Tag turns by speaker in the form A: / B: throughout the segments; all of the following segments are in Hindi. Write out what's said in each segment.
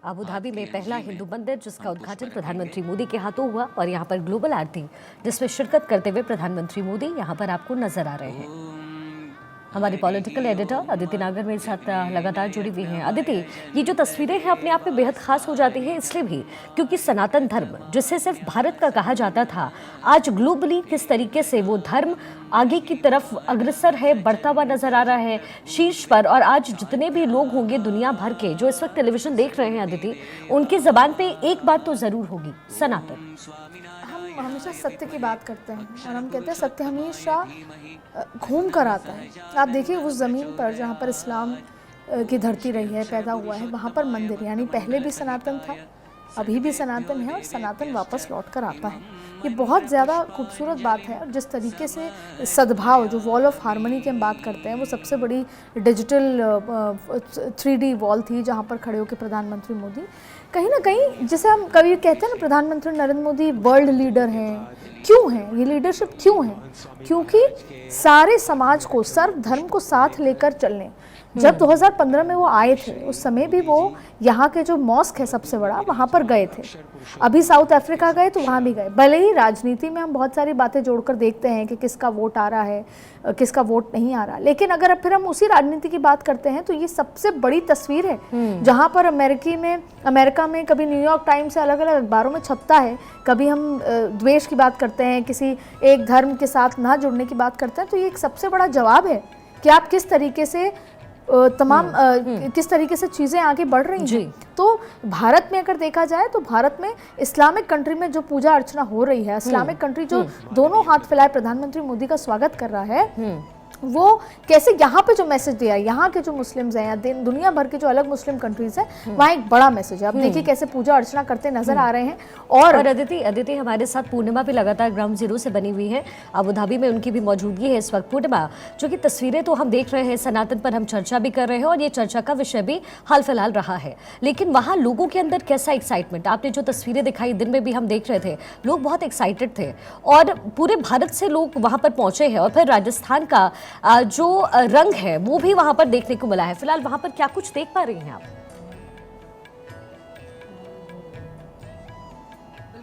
A: अबू धाबी में पहला हिंदू मंदिर जिसका उद्घाटन प्रधानमंत्री मोदी के हाथों हुआ और यहाँ पर ग्लोबल आरती जिसमें शिरकत करते हुए प्रधानमंत्री मोदी यहाँ पर आपको नजर आ रहे हैं। हमारी पॉलिटिकल एडिटर अदिति नागर मेरे साथ लगातार जुड़ी हुई हैं। अदिति, ये जो तस्वीरें हैं अपने आप में बेहद खास हो जाती है इसलिए भी क्योंकि सनातन धर्म जिसे सिर्फ भारत का कहा जाता था, आज ग्लोबली किस तरीके से वो धर्म आगे की तरफ अग्रसर है, बढ़ता हुआ नजर आ रहा है शीर्ष पर। और आज जितने भी लोग होंगे दुनिया भर के जो इस वक्त टेलीविजन देख रहे हैं अदिति, उनकी जबान पे एक बात तो जरूर होगी, सनातन।
B: हम हमेशा सत्य की बात करते हैं और हम कहते हैं सत्य हमेशा घूम कर आता है। आप देखिए उस ज़मीन पर जहाँ पर इस्लाम की धरती रही है, पैदा हुआ है, वहाँ पर मंदिर यानी पहले भी सनातन था, अभी भी सनातन है और सनातन वापस लौट कर आता है। ये बहुत ज़्यादा खूबसूरत बात है। और जिस तरीके से सद्भाव, जो वॉल ऑफ हारमोनी की हम बात करते हैं, वो सबसे बड़ी डिजिटल 3D वॉल थी जहाँ पर खड़े होकर प्रधानमंत्री मोदी कहीं ना कहीं, जैसे हम कभी कहते हैं ना, प्रधानमंत्री नरेंद्र मोदी वर्ल्ड लीडर हैं। क्यों हैं ये लीडरशिप? क्यों है? क्योंकि सारे समाज को, सर्व धर्म को साथ लेकर चलने। जब 2015 में वो आए थे उस समय भी वो यहाँ के जो मॉस्क है सबसे बड़ा, वहाँ पर गए थे। अभी साउथ अफ्रीका गए तो वहाँ भी गए। भले ही राजनीति में हम बहुत सारी बातें जोड़कर देखते हैं कि किसका वोट आ रहा है, किसका वोट नहीं आ रहा, लेकिन अगर अब फिर हम उसी राजनीति की बात करते हैं तो ये सबसे बड़ी तस्वीर है जहाँ पर अमेरिका में कभी न्यूयॉर्क टाइम्स से अलग अलग अखबारों में छपता है, कभी हम द्वेष की बात करते हैं, किसी एक धर्म के साथ ना जुड़ने की बात करते हैं। तो ये एक सबसे बड़ा जवाब है कि आप किस तरीके से किस तरीके से चीज़ें आगे बढ़ रही हैं। तो भारत में अगर देखा जाए तो भारत में इस्लामिक कंट्री में जो पूजा अर्चना हो रही है, इस्लामिक कंट्री जो दोनों हाथ फैलाए प्रधानमंत्री मोदी का स्वागत कर रहा है, वो कैसे यहाँ पे जो मैसेज दिया है, यहाँ के जो मुस्लिम्स हैं या दुनिया भर के जो अलग मुस्लिम कंट्रीज हैं, वहाँ एक बड़ा मैसेज है। अब देखिए कैसे पूजा अर्चना करते नजर आ रहे हैं। और
A: अदिति हमारे साथ पूर्णिमा भी लगातार ग्राउंड जीरो से बनी हुई है, अबू धाबी में उनकी भी मौजूदगी है इस वक्त। पूर्णिमा, जो कि तस्वीरें तो हम देख रहे हैं, सनातन पर हम चर्चा भी कर रहे हैं और ये चर्चा का विषय भी हाल फिलहाल रहा है, लेकिन वहाँ लोगों के अंदर कैसा एक्साइटमेंट? आपने जो तस्वीरें दिखाई दिन में भी हम देख रहे थे, लोग बहुत एक्साइटेड थे और पूरे भारत से लोग वहाँ पर पहुंचे हैं। और फिर राजस्थान का जो रंग है वो भी वहां पर देखने को मिला है। फिलहाल वहां पर क्या कुछ देख पा रही हैं आप?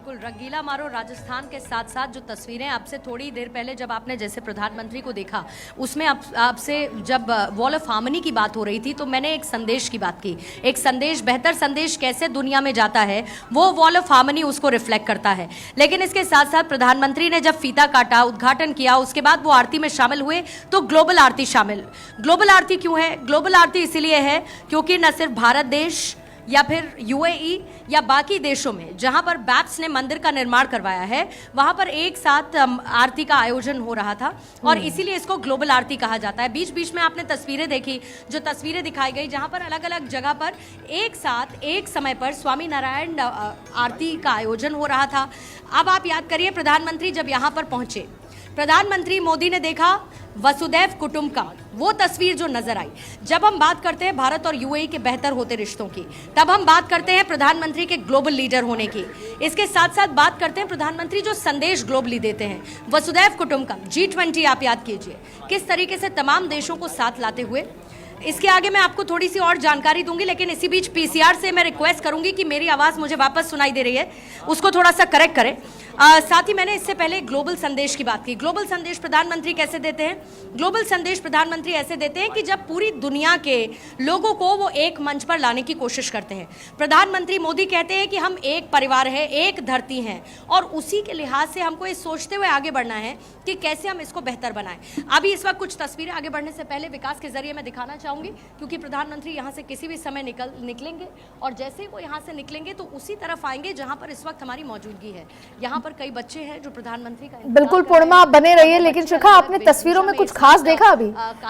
C: बिल्कुल रंगीला मारो राजस्थान के साथ साथ जो तस्वीरें आपसे थोड़ी देर पहले जब आपने जैसे प्रधानमंत्री को देखा, उसमें आपसे जब वॉल ऑफ हार्मनी की बात हो रही थी तो मैंने एक संदेश की बात की। एक संदेश, बेहतर संदेश कैसे दुनिया में जाता है, वो वॉल ऑफ हार्मनी उसको रिफ्लेक्ट करता है। लेकिन इसके साथ साथ प्रधानमंत्री ने जब फीता काटा, उद्घाटन किया, उसके बाद वो आरती में शामिल हुए तो ग्लोबल आरती शामिल। ग्लोबल आरती क्यों है? ग्लोबल आरती इसीलिए है क्योंकि न सिर्फ भारत देश या फिर यूएई या बाकी देशों में जहां पर बैप्स ने मंदिर का निर्माण करवाया है, वहां पर एक साथ आरती का आयोजन हो रहा था और इसीलिए इसको ग्लोबल आरती कहा जाता है। बीच बीच में आपने तस्वीरें देखी, जो तस्वीरें दिखाई गई जहां पर अलग अलग जगह पर एक साथ एक समय पर स्वामी नारायण आरती का आयोजन हो रहा था। अब आप याद करिए, प्रधानमंत्री जब यहाँ पर पहुंचे, प्रधानमंत्री मोदी ने देखा वसुदैव कुटुंबकम, वो तस्वीर जो नजर आई। जब हम बात करते हैं भारत और यूएई के बेहतर होते रिश्तों की, तब हम बात करते हैं प्रधानमंत्री के ग्लोबल लीडर होने की। इसके साथ साथ बात करते हैं प्रधानमंत्री जो संदेश ग्लोबली देते हैं, वसुदैव कुटुंबकम, G20 आप याद कीजिए, किस तरीके से तमाम देशों को साथ लाते हुए। इसके आगे मैं आपको थोड़ी सी और जानकारी दूंगी, लेकिन इसी बीच पीसीआर से मैं रिक्वेस्ट करूंगी कि मेरी आवाज़ मुझे वापस सुनाई दे रही है, उसको थोड़ा सा करेक्ट करें। साथ ही मैंने इससे पहले ग्लोबल संदेश की बात की। ग्लोबल संदेश प्रधानमंत्री कैसे देते हैं? ग्लोबल संदेश प्रधानमंत्री ऐसे देते हैं कि जब पूरी दुनिया के लोगों को वो एक मंच पर लाने की कोशिश करते हैं। प्रधानमंत्री मोदी कहते हैं कि हम एक परिवार है, एक धरती हैं, और उसी के लिहाज से हमको ये सोचते हुए आगे बढ़ना है कि कैसे हम इसको बेहतर बनाएं। अभी इस वक्त कुछ तस्वीरें आगे बढ़ने से पहले विकास के जरिए मैं दिखाना चाहूंगी, क्योंकि प्रधानमंत्री यहाँ से किसी भी समय निकलेंगे और जैसे ही वो यहाँ से निकलेंगे तो उसी तरफ आएंगे जहाँ पर इस वक्त हमारी मौजूदगी है। यहाँ पर कई बच्चे हैं जो प्रधानमंत्री का
B: बिल्कुल पूर्णिमा आप बने रहिए। लेकिन शिखा, आपने तस्वीरों में कुछ खास देखा?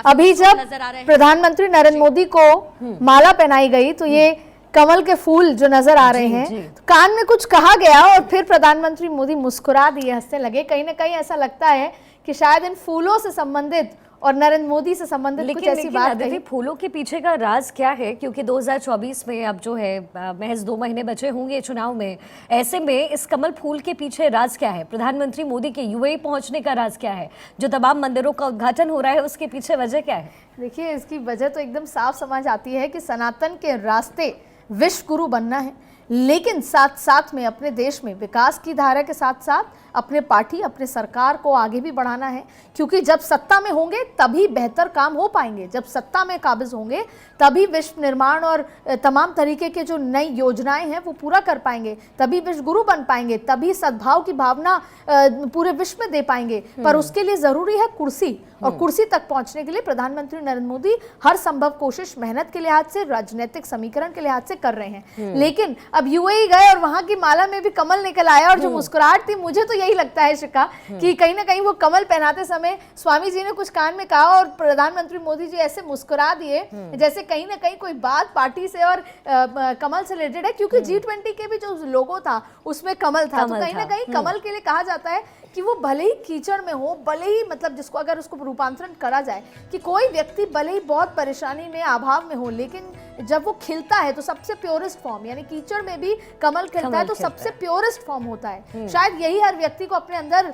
B: अभी जब प्रधानमंत्री नरेंद्र मोदी को माला पहनाई गई तो ये कमल के फूल जो नजर आ रहे हैं, तो कान में कुछ कहा गया और फिर प्रधानमंत्री मोदी मुस्कुरा दिए, हंसने लगे। कहीं ना कहीं ऐसा लगता है कि शायद इन फूलों से संबंधित और नरेंद्र मोदी से संबंधित कुछ ऐसी बात है।
A: फूलों के पीछे का राज क्या है? क्योंकि 2024 में अब जो है महज 2 महीने बचे होंगे चुनाव में, ऐसे में इस कमल फूल के पीछे राज क्या है? प्रधानमंत्री मोदी के यूएई पहुंचने का राज क्या है? जो तमाम मंदिरों का उद्घाटन हो रहा है उसके पीछे वजह क्या है?
B: देखिए, इसकी वजह तो एकदम साफ समझ आती है कि सनातन के रास्ते विश्व गुरु बनना है, लेकिन साथ साथ में अपने देश में विकास की धारा के साथ साथ अपने पार्टी, अपने सरकार को आगे भी बढ़ाना है, क्योंकि जब सत्ता में होंगे तभी बेहतर काम हो पाएंगे। जब सत्ता में काबिज होंगे तभी विश्व निर्माण और तमाम तरीके के जो नई योजनाएं हैं वो पूरा कर पाएंगे, तभी विश्व गुरु बन पाएंगे, तभी सद्भाव की भावना पूरे विश्व में दे पाएंगे। पर उसके लिए जरूरी है कुर्सी, और कुर्सी तक पहुंचने के लिए प्रधानमंत्री नरेंद्र मोदी हर संभव कोशिश मेहनत के लिहाज से, राजनीतिक समीकरण के लिहाज से कर रहे हैं। लेकिन अब यूएई गए और वहां की माला में भी कमल निकल आया, और जो मुस्कुराहट थी, मुझे तो यही लगता है शिखा कि कहीं ना कहीं वो कमल पहनाते समय स्वामी जी ने कुछ कान में कहा और प्रधानमंत्री मोदी जी ऐसे मुस्कुरा दिए जैसे कहीं ना कहीं कोई बात पार्टी से और कमल से रिलेटेड है, क्योंकि G20 के भी जो लोगो था उसमें कमल था। तो कहीं ना कहीं कमल के लिए कहा जाता है कि वो भले ही कीचड़ में हो, भले ही मतलब जिसको अगर उसको रूपांतरण करा जाए कि कोई व्यक्ति भले ही बहुत परेशानी में, अभाव में हो, लेकिन जब वो खिलता है तो सबसे प्योरेस्ट फॉर्म, यानी कीचड़ में भी कमल खिलता है तो सबसे प्योरेस्ट फॉर्म होता है। शायद यही हर व्यक्ति को अपने अंदर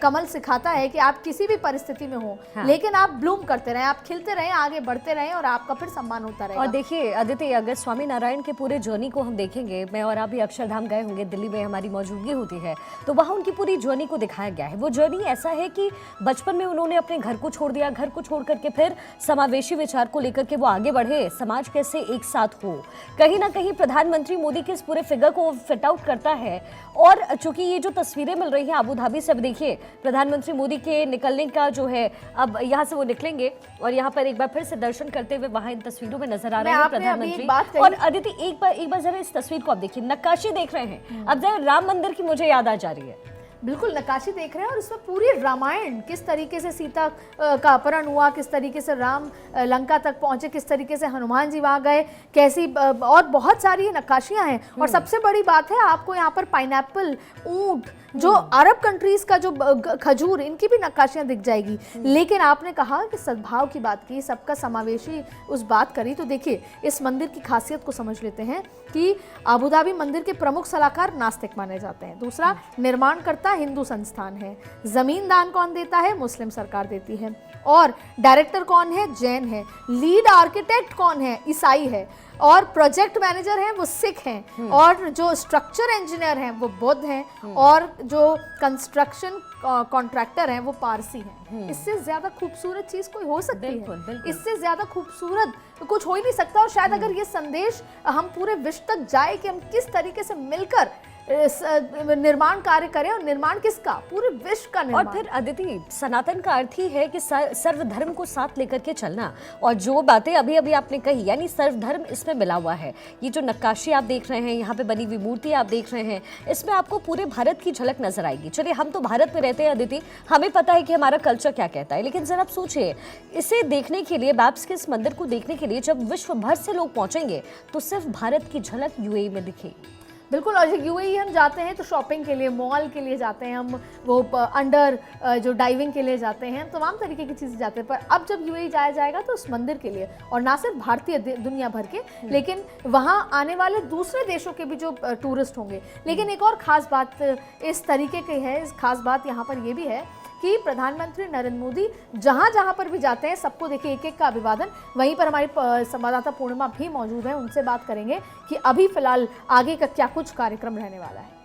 B: कमल सिखाता है कि आप किसी भी परिस्थिति में हो, लेकिन आप ब्लूम करते रहें, आप खिलते रहें, आगे बढ़ते रहें और आपका फिर सम्मान होता रहेगा।
A: और देखिए अदिति, अगर स्वामी नारायण के पूरे जर्नी को हम देखेंगे, मैं और आप भी अक्षरधाम गए होंगे, दिल्ली में हमारी मौजूदगी होती है, तो वहाँ उनकी पूरी जर्नी को दिखाया गया है। वो जर्नी ऐसा है कि बचपन में उन्होंने अपने घर को छोड़ दिया, घर को छोड़ करके फिर समावेशी विचार को लेकर के वो आगे बढ़े, समाज कैसे एक साथ हो। कहीं ना कहीं प्रधानमंत्री मोदी के इस पूरे फिगर को फिट आउट करता है। और चूंकि ये जो तस्वीरें मिल रही हैं अबू धाबी से, अब देखिए प्रधानमंत्री मोदी के निकलने का जो है, अब यहाँ से वो निकलेंगे और यहाँ पर एक बार फिर से दर्शन करते हुए वहाँ इन तस्वीरों में नजर आ रहे हैं प्रधानमंत्री। और अदिति एक बार जरा इस तस्वीर को आप देखिए, नक्काशी देख रहे हैं, अब जरा राम मंदिर की मुझे याद आ जा रही है।
B: बिल्कुल नक्काशी देख रहे हैं, और इसमें पूरी रामायण, किस तरीके से सीता का अपहरण हुआ, किस तरीके से राम लंका तक पहुंचे, किस तरीके से हनुमान जी वहां गए, कैसी और बहुत सारी नक्काशियां हैं। और सबसे बड़ी बात है, आपको यहाँ पर पाइनएप्पल, ऊंट, जो अरब कंट्रीज का जो खजूर, इनकी भी नक्काशियां दिख जाएगी। लेकिन आपने कहा कि सद्भाव की बात की, सबका समावेशी उस बात करी, तो देखिए इस मंदिर की खासियत को समझ लेते हैं कि अबू धाबी मंदिर के प्रमुख सलाहकार नास्तिक माने जाते हैं। दूसरा, निर्माणकर्ता हिंदू संस्थान है। जमीन दान कौन देता है? मुस्लिम सरकार देती है। और डायरेक्टर कौन है? जैन है। लीड आर्किटेक्ट कौन है? ईसाई है। और प्रोजेक्ट मैनेजर हैं वो सिख हैं। और जो स्ट्रक्चर इंजीनियर हैं वो बौद्ध हैं। और जो कंस्ट्रक्शन कॉन्ट्रैक्टर हैं वो पारसी हैं। इससे ज्यादा खूबसूरत चीज कोई हो सकती है? इससे ज्यादा खूबसूरत कुछ हो ही नहीं सकता। और शायद अगर ये संदेश हम पूरे विश्व तक जाए कि हम किस तरीके से मिलकर निर्माण कार्य करें, और निर्माण किसका? पूरे विश्व का निर्माण।
A: और फिर अदिति, सनातन का अर्थ ही है कि सर्वधर्म को साथ लेकर के चलना। और जो बातें अभी अभी आपने कही, यानी सर्वधर्म इसमें मिला हुआ है। ये जो नक्काशी आप देख रहे हैं, यहाँ पे बनी हुई मूर्ति आप देख रहे हैं, इसमें आपको पूरे भारत की झलक नजर आएगी। चलिए, हम तो भारत में रहते हैं अदिति, हमें पता है कि हमारा कल्चर क्या कहता है, लेकिन जरा आप सोचिए, इसे देखने के लिए, बैप्स के इस मंदिर को देखने के लिए जब विश्व भर से लोग पहुंचेंगे तो सिर्फ भारत की झलक यूएई में दिखेगी।
B: बिल्कुल। और यूएई हम जाते हैं तो शॉपिंग के लिए, मॉल के लिए जाते हैं, हम वो अंडर जो डाइविंग के लिए जाते हैं, तमाम तरीके की चीज़ें जाते हैं। पर अब जब यूएई जाया जाएगा तो उस मंदिर के लिए, और ना सिर्फ भारतीय, दुनिया भर के, लेकिन वहाँ आने वाले दूसरे देशों के भी जो टूरिस्ट होंगे। लेकिन एक और ख़ास बात इस तरीके की है, इस खास बात यहाँ पर ये भी है कि प्रधानमंत्री नरेंद्र मोदी जहाँ जहाँ पर भी जाते हैं, सबको देखिए एक एक का अभिवादन। वहीं पर हमारी संवाददाता पूर्णिमा भी मौजूद है, उनसे बात करेंगे कि अभी फिलहाल आगे का क्या कुछ कार्यक्रम रहने वाला है।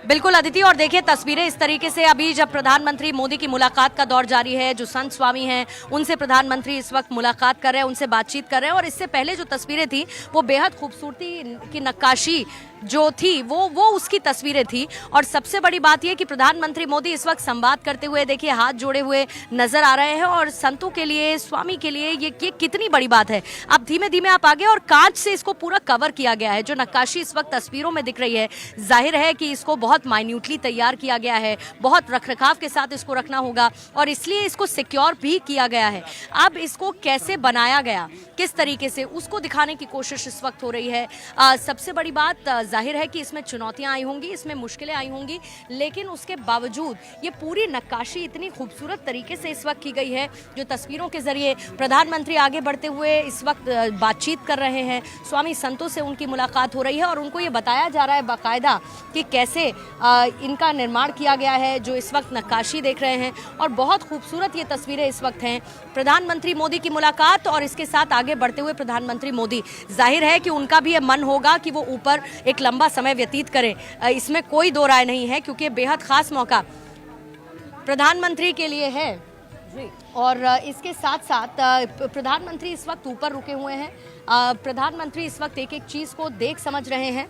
C: बिल्कुल अदिति, और देखिए तस्वीरें इस तरीके से, अभी जब प्रधानमंत्री मोदी की मुलाकात का दौर जारी है, जो संत स्वामी हैं उनसे प्रधानमंत्री इस वक्त मुलाकात कर रहे हैं, उनसे बातचीत कर रहे हैं। और इससे पहले जो तस्वीरें थी वो बेहद खूबसूरती की नक्काशी जो थी वो उसकी तस्वीरें थी। और सबसे बड़ी बात यह कि प्रधानमंत्री मोदी इस वक्त संवाद करते हुए देखिए हाथ जोड़े हुए नजर आ रहे हैं। और संतों के लिए, स्वामी के लिए ये कितनी बड़ी बात है। अब धीमे धीमे आप आगे, और कांच से इसको पूरा कवर किया गया है। जो नक्काशी इस वक्त तस्वीरों में दिख रही है, जाहिर है कि इसको बहुत माइन्यूटली तैयार किया गया है, बहुत रखरखाव के साथ इसको रखना होगा, और इसलिए इसको सिक्योर भी किया गया है। अब इसको कैसे बनाया गया, किस तरीके से, उसको दिखाने की कोशिश इस वक्त हो रही है। सबसे बड़ी बात, जाहिर है कि इसमें चुनौतियां आई होंगी, इसमें मुश्किलें आई होंगी, लेकिन उसके बावजूद ये पूरी नक्काशी इतनी खूबसूरत तरीके से इस वक्त की गई है। जो तस्वीरों के जरिए प्रधानमंत्री आगे बढ़ते हुए इस वक्त बातचीत कर रहे हैं, स्वामी संतों से उनकी मुलाकात हो रही है और उनको ये बताया जा रहा है बाकायदा कि कैसे इनका निर्माण किया गया है। जो इस वक्त नक्काशी देख रहे हैं और बहुत खूबसूरत ये तस्वीरें इस वक्त हैं। प्रधानमंत्री मोदी की मुलाकात और इसके साथ आगे बढ़ते हुए प्रधानमंत्री मोदी, जाहिर है कि उनका भी ये मन होगा कि वो ऊपर एक लंबा समय व्यतीत करें, इसमें कोई दो राय नहीं है, क्योंकि बेहद खास मौका प्रधानमंत्री के लिए है। और इसके साथ साथ प्रधानमंत्री इस वक्त ऊपर रुके हुए हैं। प्रधानमंत्री इस वक्त एक एक चीज़ को देख समझ रहे हैं,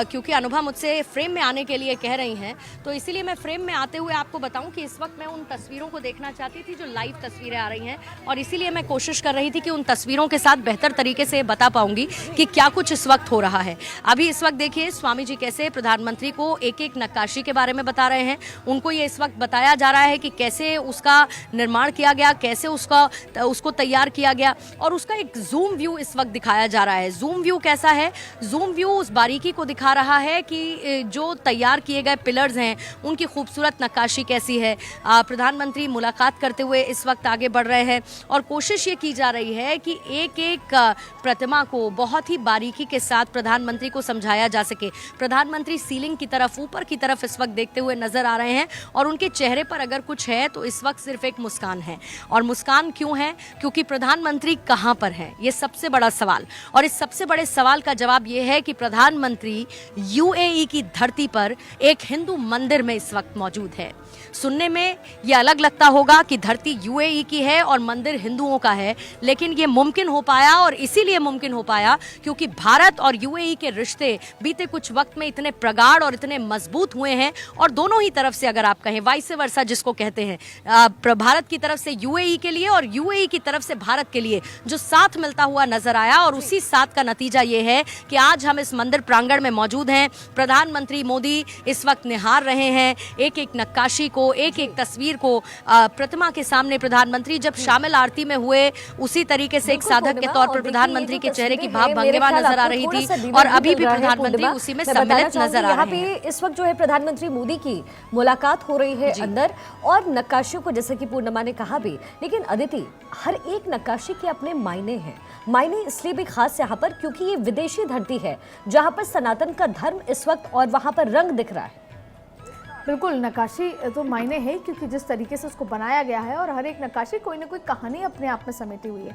C: क्योंकि अनुभव मुझसे फ्रेम में आने के लिए कह रही हैं, तो इसीलिए मैं फ्रेम में आते हुए आपको बताऊं कि इस वक्त मैं उन तस्वीरों को देखना चाहती थी जो लाइव तस्वीरें आ रही हैं, और इसीलिए मैं कोशिश कर रही थी कि उन तस्वीरों के साथ बेहतर तरीके से बता पाऊंगी कि क्या कुछ इस वक्त हो रहा है। अभी इस वक्त देखिए स्वामी जी कैसे प्रधानमंत्री को एक एक नक्काशी के बारे में बता रहे हैं। उनको ये इस वक्त बताया जा रहा है कि कैसे उसका निर्माण किया गया, कैसे उसको तैयार किया गया, और उसका एक जूम व्यू इस वक्त दिखाया जा रहा है। जूम व्यू कैसा है? जूम व्यू उस बारीकी को दिखा रहा है कि जो तैयार किए गए पिलर्स हैं उनकी खूबसूरत नक्काशी कैसी है। प्रधानमंत्री मुलाकात करते हुए इस वक्त आगे बढ़ रहे हैं और कोशिश ये की जा रही है कि एक एक प्रतिमा को बहुत ही बारीकी के साथ प्रधानमंत्री को समझाया जा सके। प्रधानमंत्री सीलिंग की तरफ, ऊपर की तरफ इस वक्त देखते हुए नजर आ रहे हैं और उनके चेहरे पर अगर कुछ है तो इस वक्त सिर्फ एक मुस्कान है। और मुस्कान क्यों है? क्योंकि प्रधानमंत्री कहां पर है, ये सबसे बड़ा सवाल। और इस सबसे बड़े सवाल का जवाब ये है कि प्रधानमंत्री यूएई की धरती पर एक हिंदू मंदिर में इस वक्त मौजूद है। सुनने में ये अलग लगता होगा कि धरती यूएई की है और मंदिर हिंदुओं का है, लेकिन ये मुमकिन हो पाया, और इसीलिए मुमकिन हो पाया क्योंकि भारत और यूएई के रिश्ते बीते कुछ वक्त में इतने प्रगाढ़ और इतने मजबूत हुए हैं। और दोनों ही तरफ से अगर आप कहें, वाइस वर्सा जिसको कहते हैं, भारत की तरफ से यूएई के लिए और यूएई की तरफ से भारत के लिए जो साथ मिलता हुआ नजर आया, और उसी साथ का नतीजा ये है कि आज हम इस मंदिर प्रांगण में मौजूद हैं। प्रधानमंत्री मोदी इस वक्त निहार रहे हैं एक एक नक्काशी को, एक एक तस्वीर को। प्रतिमा के सामने प्रधानमंत्री जब शामिल आरती में हुए, उसी तरीके से एक साधक के तौर पर प्रधानमंत्री के चेहरे की भाव भंगिमा नजर आ रही थी, और अभी भी प्रधानमंत्री उसी में सम्मिलित नजर आ रहे हैं।
A: इस वक्त जो है प्रधानमंत्री मोदी की मुलाकात हो रही है अंदर, और नक्काशियों को, जैसे कि पूर्णिमा ने कहा भी, लेकिन अदिति, हर एक नक्काशी के अपने मायने हैं। मायने इसलिए भी खास यहाँ पर क्योंकि ये विदेशी धरती है जहाँ पर सनातन का धर्म इस वक्त और वहाँ पर रंग दिख रहा है।
B: बिल्कुल, नक्काशी तो मायने है क्योंकि जिस तरीके से उसको बनाया गया है, और हर एक नक्काशी कोई ना कोई कहानी अपने आप में समेटी हुई है।